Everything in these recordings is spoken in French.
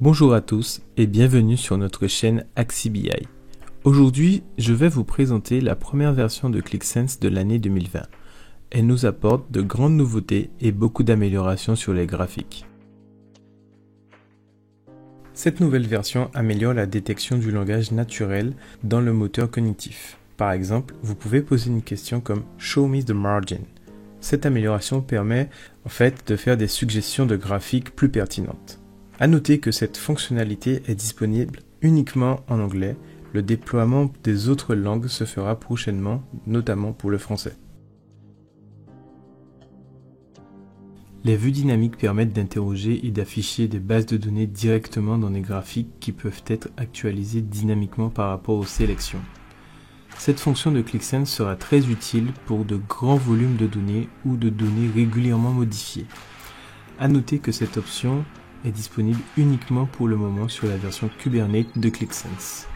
Bonjour à tous et bienvenue sur notre chaîne AxiBI. Aujourd'hui, je vais vous présenter la première version de ClickSense de l'année 2020. Elle nous apporte de grandes nouveautés et beaucoup d'améliorations sur les graphiques. Cette nouvelle version améliore la détection du langage naturel dans le moteur cognitif. Par exemple, vous pouvez poser une question comme « Show me the margin ». Cette amélioration permet en fait de faire des suggestions de graphiques plus pertinentes. À noter que cette fonctionnalité est disponible uniquement en anglais. Le déploiement des autres langues se fera prochainement, notamment pour le français. Les vues dynamiques permettent d'interroger et d'afficher des bases de données directement dans des graphiques qui peuvent être actualisés dynamiquement par rapport aux sélections. Cette fonction de ClickSense sera très utile pour de grands volumes de données ou de données régulièrement modifiées. À noter que cette option est disponible uniquement pour le moment sur la version Kubernetes de ClickSense.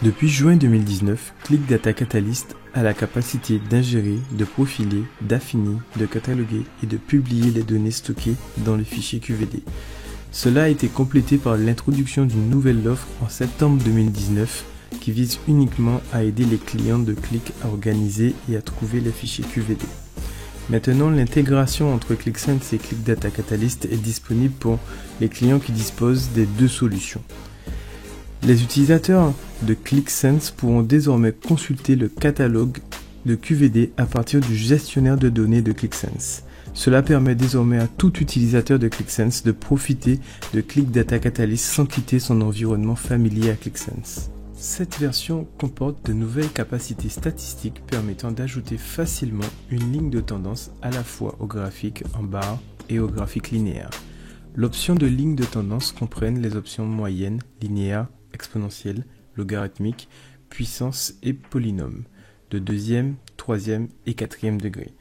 Depuis juin 2019, ClickData Catalyst a la capacité d'ingérer, de profiler, d'affiner, de cataloguer et de publier les données stockées dans le fichier QVD. Cela a été complété par l'introduction d'une nouvelle offre en septembre 2019 qui vise uniquement à aider les clients de Click à organiser et à trouver les fichiers QVD. Maintenant, l'intégration entre ClickSense et ClickData Catalyst est disponible pour les clients qui disposent des deux solutions. Les utilisateurs de ClickSense pourront désormais consulter le catalogue de QVD à partir du gestionnaire de données de ClickSense. Cela permet désormais à tout utilisateur de ClickSense de profiter de ClickData Catalyst sans quitter son environnement familier à ClickSense. Cette version comporte de nouvelles capacités statistiques permettant d'ajouter facilement une ligne de tendance à la fois au graphique en barre et au graphique linéaire. L'option de ligne de tendance comprenne les options moyenne, linéaire, exponentielle, logarithmique, puissance et polynôme, de deuxième, troisième et quatrième degré.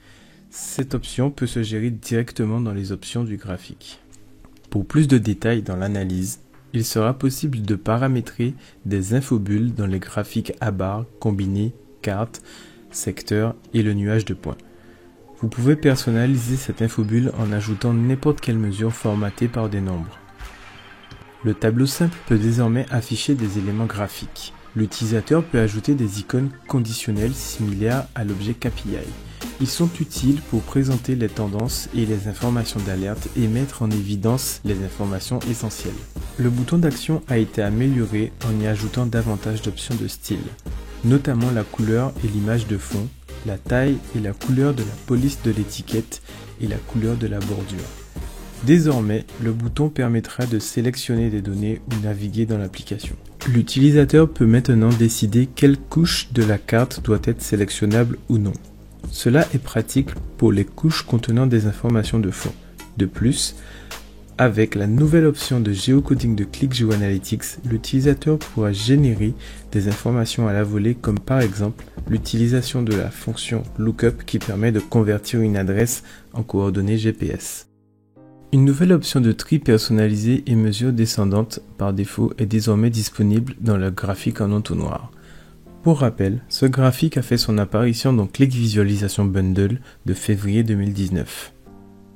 Cette option peut se gérer directement dans les options du graphique. Pour plus de détails dans l'analyse, il sera possible de paramétrer des infobulles dans les graphiques à barres, combinés, cartes, secteurs et le nuage de points. Vous pouvez personnaliser cette infobulle en ajoutant n'importe quelle mesure formatée par des nombres. Le tableau simple peut désormais afficher des éléments graphiques. L'utilisateur peut ajouter des icônes conditionnelles similaires à l'objet KPI. Ils sont utiles pour présenter les tendances et les informations d'alerte et mettre en évidence les informations essentielles. Le bouton d'action a été amélioré en y ajoutant davantage d'options de style, notamment la couleur et l'image de fond, la taille et la couleur de la police de l'étiquette et la couleur de la bordure. Désormais, le bouton permettra de sélectionner des données ou naviguer dans l'application. L'utilisateur peut maintenant décider quelle couche de la carte doit être sélectionnable ou non. Cela est pratique pour les couches contenant des informations de fond. De plus, avec la nouvelle option de géocoding de ClickGeoAnalytics, l'utilisateur pourra générer des informations à la volée comme par exemple l'utilisation de la fonction lookup qui permet de convertir une adresse en coordonnées GPS. Une nouvelle option de tri personnalisé et mesure descendante par défaut est désormais disponible dans le graphique en entonnoir. Pour rappel, ce graphique a fait son apparition dans Click Visualization Bundle de février 2019.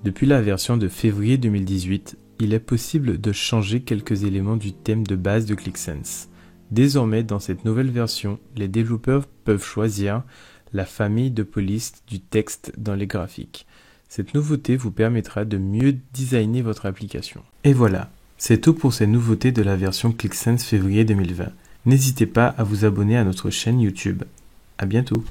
Depuis la version de février 2018, il est possible de changer quelques éléments du thème de base de ClickSense. Désormais, dans cette nouvelle version, les développeurs peuvent choisir la famille de police du texte dans les graphiques. Cette nouveauté vous permettra de mieux designer votre application. Et voilà, c'est tout pour ces nouveautés de la version ClickSense février 2020. N'hésitez pas à vous abonner à notre chaîne YouTube. À bientôt.